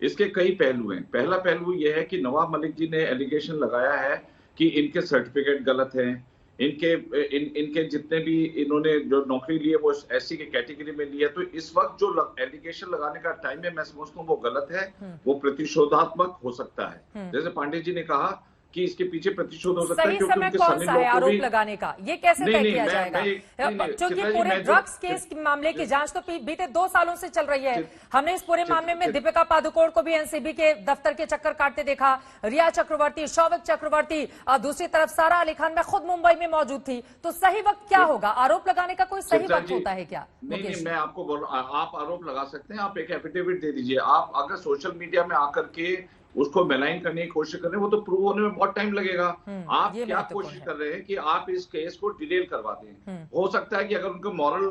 इसके कई पहलू हैं। पहला पहलू यह है कि नवाब मलिक जी ने एलिगेशन लगाया है कि इनके सर्टिफिकेट गलत हैं, इनके जितने भी इन्होंने जो नौकरी ली है वो एससी के कैटेगरी में ली है। तो इस वक्त जो एलिगेशन लगाने का टाइम है, मैं समझता हूँ वो गलत है, वो प्रतिशोधात्मक हो सकता है। जैसे पांडे जी ने कहा कि इसके पीछे प्रतिशोध हो सकता है, क्योंकि समय कौन सा है आरोप लगाने का, ये कैसे तय किया जाएगा? क्योंकि पूरे ड्रग्स केस के मामले की जांच तो बीते 2 सालों से चल रही है। हमने इस पूरे मामले में दीपिका पादुकोण को भी एनसीबी के दफ्तर के चक्कर काटते देखा, रिया चक्रवर्ती, शौविक चक्रवर्ती, दूसरी तरफ सारा अली खान, मैं खुद मुंबई में मौजूद थी। तो सही वक्त क्या होगा? आरोप लगाने का कोई सही वक्त होता है क्या? नहीं, मैं आपको बोल रहा हूं, आप आरोप लगा सकते हैं, आप एक एफिडेविट दे दीजिए। आप अगर सोशल मीडिया में आकर के उसको मेलाइन करने की कोशिश कर रहे हैं, वो तो प्रूव होने में बहुत टाइम लगेगा। आप क्या कोशिश कर रहे हैं कि आप इस केस को डिटेल करवा दें। हो सकता है कि अगर उनका मॉरल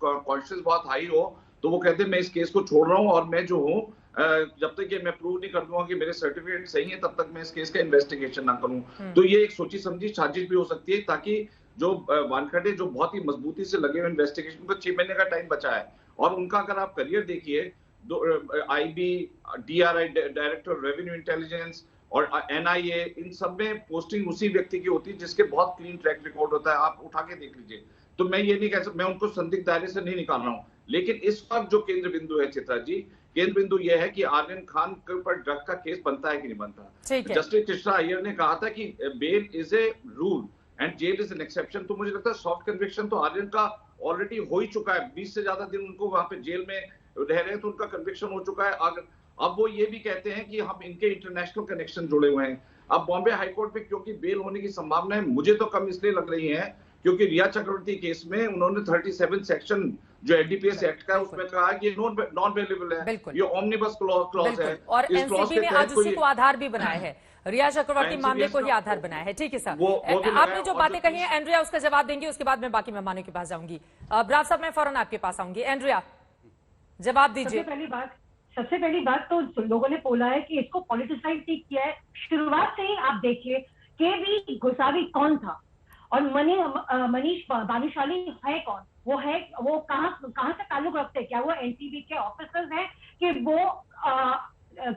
कॉन्शियस बहुत हाई हो, तो वो कहते हैं मैं इस केस को छोड़ रहा हूं, और मैं जो हूं, जब तक ये मैं प्रूव नहीं कर दूंगा कि मेरे सर्टिफिकेट सही है, तब तक मैं इस केस का इन्वेस्टिगेशन ना करूं। तो ये एक सोची समझी साजिश भी हो सकती है, ताकि जो वानखेड़े जो बहुत ही मजबूती से लगे हुए इन्वेस्टिगेशन को 6 महीने का टाइम बचा है, और उनका अगर आप करियर देखिए, IB, DRI director revenue intelligence और एनआईए, इन सब में पोस्टिंग उसी व्यक्ति की होती है जिसके बहुत क्लीन ट्रैक रिकॉर्ड होता है। आप उठा के देख लीजिए। तो मैं ये नहीं कह सकता, मैं उनको संदिग्ध दायरे से नहीं निकाल रहा हूं, लेकिन इस वक्त जो केंद्र बिंदु है चित्रा जी, केंद्र बिंदु यह है कि आर्यन खान के ऊपर ड्रग का केस बनता है कि नहीं बनता। जस्टिस कृष्णा अय्यर ने कहा था कि bail is a rule and jail is an exception. तो मुझे लगता है सॉफ्ट कन्विक्शन तो आर्यन का ऑलरेडी हो ही चुका है। 20 से ज्यादा दिन उनको वहां पे जेल में रह रहे हैं, तो उनका कन्विक्शन हो चुका है। अब वो ये भी कहते हैं कि हम इनके इंटरनेशनल कनेक्शन जुड़े हुए हैं। अब बॉम्बे हाईकोर्ट में क्योंकि बेल होने की संभावना है, मुझे तो कम इसलिए लग रही है क्योंकि रिया चक्रवर्ती केस में उन्होंने 37 सेक्शन जो एनडीपीएस एक्ट का है उसमें कहा कि नॉन बेलेबल है, ये ओमनिबस क्लॉज है, और एनसीबी ने आज उसी को आधार भी बनाया है, रिया चक्रवर्ती मामले को ही आधार बनाया है। ठीक है सर, आपने जो बातें कही है एंड्रिया उसका जवाब देंगे, उसके बाद मैं बाकी मेहमानों के पास जाऊंगी। ब्राव साहब, मैं फौरन आपके पास आऊंगी। एंड्रिया, जवाब दीजिए। सबसे पहली बात तो लोगों ने बोला है कि इसको पॉलिटिसाइज किया है। शुरुआत से ही आप देखिए केवी गोसावी कौन था और मनीष भानुशाली है कौन, वो कहाँ से ताल्लुक रखते हैं? क्या वो एनसीबी के ऑफिसर्स हैं कि वो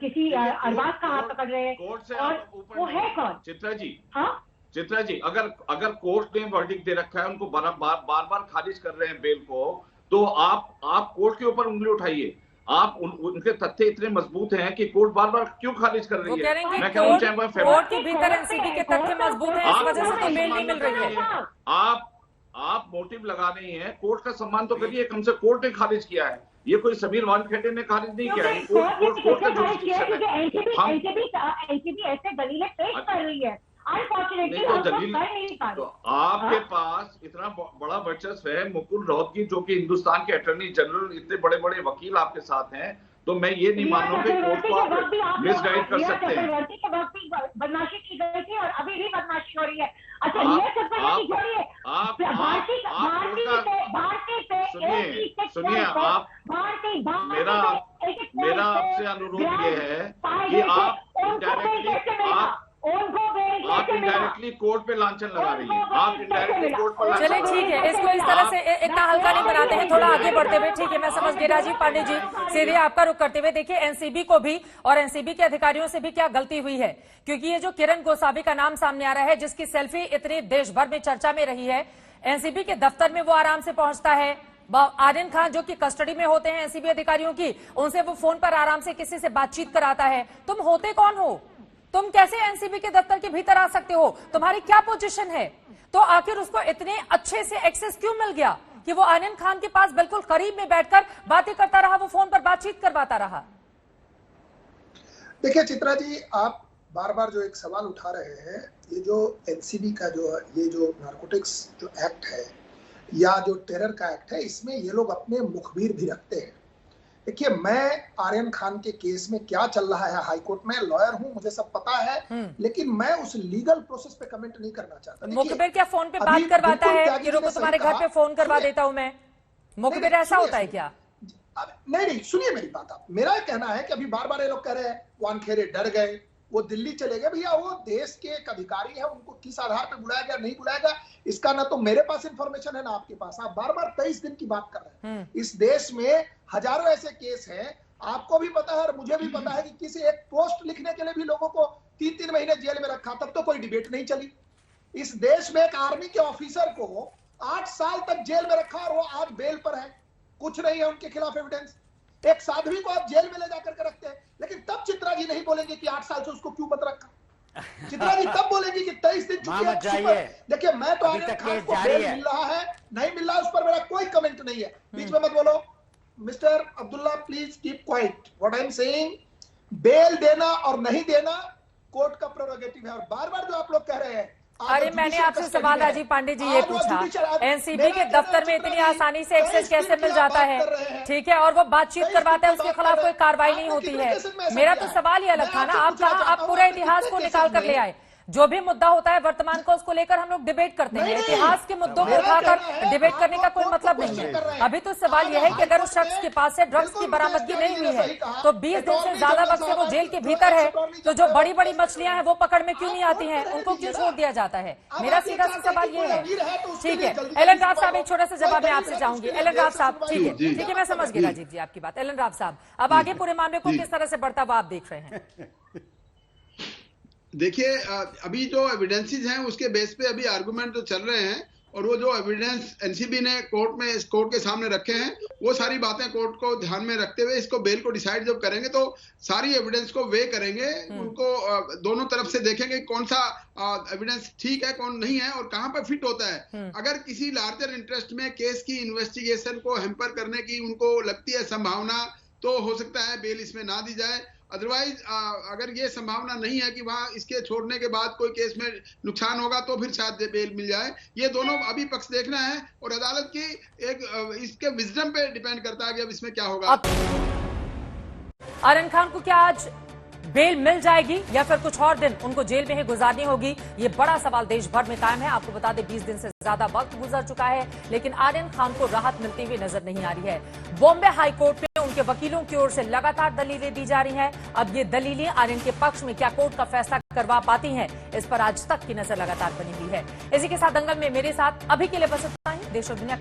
किसी अरबाज का हाथ पकड़ रहे हैं, और वो है कौन? चित्रा जी, हाँ चित्रा जी, अगर कोर्ट ने वर्डिक्ट दे रखा है, उनको बार खारिज कर रहे हैं बेल को, तो आप कोर्ट के ऊपर उंगली उठाइए। आप उनके तथ्य इतने मजबूत हैं कि कोर्ट बार क्यों खारिज कर रही है? मैं कहूँ कोर्ट के भीतर एनसीबी के तथ्य मजबूत हैं, इस वजह से तो बेल नहीं मिल रही है। आप मोटिव लगा नहीं है, कोर्ट का सम्मान तो करिए, कम से कोर्ट ने खारिज किया है, ये कोई समीर वानखेड़े ने खारिज नहीं किया है। कोर्ट का जुरिस्डिक्शन है। एनसीबी ऐसे दलीलें पेश कर रही है, तो आपके पास इतना बड़ा वर्चस्व है, मुकुल रोहतगी जो कि हिंदुस्तान के अटॉर्नी जनरल, इतने बड़े बड़े वकील आपके साथ हैं, तो मैं ये नहीं मान रहा हूँ कि कोर्ट को आप मिसगाइड कर सकते हैं। बदमाशी की गई थी और अभी भी बदमाशी हो रही है। अच्छा, सुनिए, आप मेरा आपसे अनुरोध ये है कि आप इनडायरेक्टली डायरेक्टली कोर्ट पे लांछन लगा रही हैं, आप इनडायरेक्टली कोर्ट पर लांछन। चलिए ठीक है, इसको इस तरह से इतना हल्का नहीं बनाते हैं, थोड़ा आगे बढ़ते हुए। ठीक है, मैं समझ गई। राजीव पांडे जी, सीधे आपका रुख करते हुए, देखिए एनसीबी को भी और एनसीबी के अधिकारियों से भी क्या गलती हुई है, क्योंकि ये जो किरण गोसावी का नाम सामने आ रहा है, जिसकी सेल्फी इतनी देश भर में चर्चा में रही है, एनसीबी के दफ्तर में वो आराम से पहुंचता है। आर्यन खान जो कि कस्टडी में होते हैं एनसीबी अधिकारियों की, उनसे वो फोन पर आराम से किसी से बातचीत कराता है। तुम होते कौन हो? तुम कैसे एनसीबी के दफ्तर के भीतर आ सकते हो? तुम्हारी क्या पोजीशन है? तो आखिर उसको इतने अच्छे से एक्सेस क्यों मिल गया कि वो आर्यन खान के पास बिल्कुल करीब में बैठकर बातें करता रहा, वो फोन पर बातचीत करवाता रहा? देखिए चित्रा जी, आप बार बार जो एक सवाल उठा रहे हैं, ये जो एनसीबी का ये जो नारकोटिक्स जो एक्ट है या जो टेरर का एक्ट है, इसमें ये लोग अपने मुखबिर भी रखते हैं। देखिए, मैं आर्यन खान के केस में क्या चल रहा है हाईकोर्ट में, लॉयर हूं, मुझे सब पता है, लेकिन मैं उस लीगल प्रोसेस पे कमेंट नहीं करना चाहता। मुखबिर क्या फोन पे बात करवाता है कि रुको तुम्हारे घर पे फोन करवा देता हूं मैं? मुखबिर ऐसा होता है क्या? नहीं, सुनिए मेरी बात। आप, मेरा कहना है कि अभी बार बार ये लोग कह रहे हैं वानखेड़े डर गए, वो दिल्ली चले गए। भैया, वो देश के एक अधिकारी है, उनको किस आधार पे बुलाया गया नहीं बुलाया गया, इसका ना तो मेरे पास इंफॉर्मेशन है ना आपके पास। आप बार बार 23 दिन की बात कर रहे हैं। इस देश में हजारों ऐसे केस हैं, आपको भी पता है और मुझे भी पता है कि किसी एक पोस्ट लिखने के लिए भी लोगों को 3-3 महीने जेल में रखा, तब तो कोई डिबेट नहीं चली। इस देश में एक आर्मी के ऑफिसर को 8 साल तक जेल में रखा और वो आज बेल पर है, कुछ नहीं है उनके खिलाफ एविडेंस। एक साध्वी को आप जेल में ले जाकर के रखते हैं, लेकिन तब चित्रा जी नहीं बोलेंगे कि 8 साल से उसको क्यों मत रखा। चित्रा जी तब बोलेंगे कि 23 दिन चुकी है। देखिए, मैं तो आर्यन खान को बेल मिल रहा है नहीं मिल रहा, उस पर मेरा कोई कमेंट नहीं है। बीच में मत बोलो mister Abdullah, please keep quiet. What I am saying, bail देना और नहीं देना कोर्ट का प्रेरोगेटिव है। और बार बार जो आप लोग कह रहे हैं, अरे मैंने आपसे सवाल राजीव पांडे जी ये पूछा, एनसीबी के दफ्तर में इतनी आसानी से एक्सेस कैसे मिल जाता है? ठीक है, और वो बातचीत करवाता है, उसके खिलाफ कोई कार्रवाई नहीं होती है। मेरा तो सवाल ही अलग था ना। आप कहा आप पूरे इतिहास को निकाल कर ले आए। जो भी मुद्दा होता है वर्तमान को, उसको लेकर हम लोग डिबेट करते हैं। इतिहास के मुद्दों को उठाकर डिबेट करने का कोई मतलब नहीं है। अभी तो सवाल यह है कि अगर उस शख्स के पास से ड्रग्स की बरामदगी नहीं हुई है, तो 20 दिन से ज्यादा वक्त से वो जेल के भीतर है, तो जो बड़ी बड़ी मछलियां हैं वो पकड़ में क्यों नहीं आती हैं? उनको क्यों छोड़ दिया जाता है? मेरा सीधा सा सवाल ये है। ठीक है, एलन राव साहब, एक छोटा सा जवाब मैं आपसे चाहूंगी। एलन राव साहब, ठीक है, मैं समझ गई राजीव जी आपकी बात। एलन राव साहब, अब आगे पूरे मामले को किस तरह से बढ़ता हुआ आप देख रहे हैं? देखिए, अभी जो एविडेंसेस हैं उसके बेस पे अभी आर्गुमेंट जो चल रहे हैं, और वो जो एविडेंस एनसीबी ने कोर्ट के सामने रखे हैं, वो सारी बातें कोर्ट को ध्यान में रखते हुए इसको बेल को डिसाइड जब करेंगे तो सारी एविडेंस को वे करेंगे, उनको दोनों तरफ से देखेंगे कौन सा एविडेंस ठीक है कौन नहीं है और कहां पर फिट होता है। अगर किसी लार्जर इंटरेस्ट में केस की इन्वेस्टिगेशन को हैम्पर करने की उनको लगती है संभावना, तो हो सकता है बेल इसमें ना दी जाए। अदरवाइज अगर ये संभावना नहीं है कि वहां इसके छोड़ने के बाद कोई keस में नुकसान होगा, तो फिर शायद बेल मिल जाए। ये दोनों अभी पक्ष देखना है और अदालत की एक इसके विजडम पे डिपेंड करता है कि अब इसमें क्या होगा। आर्यन खान को क्या आज बेल मिल जाएगी या फिर कुछ और दिन उनको जेल में ही गुजारनी होगी? ये बड़ा सवाल देश भर में कायम है। आपको बता दें 20 दिन से ज्यादा वक्त गुजर चुका है, लेकिन आर्यन खान को राहत मिलती हुई नजर नहीं आ रही है। बॉम्बे हाईकोर्ट में उनके वकीलों की ओर से लगातार दलीलें दी जा रही हैं। अब ये दलीलें आर्यन के पक्ष में क्या कोर्ट का फैसला करवा पाती हैं, इस पर आज तक की नजर लगातार बनी हुई है। इसी के साथ दंगल में मेरे साथ अभी के लिए बस इतना ही। देश और दुनिया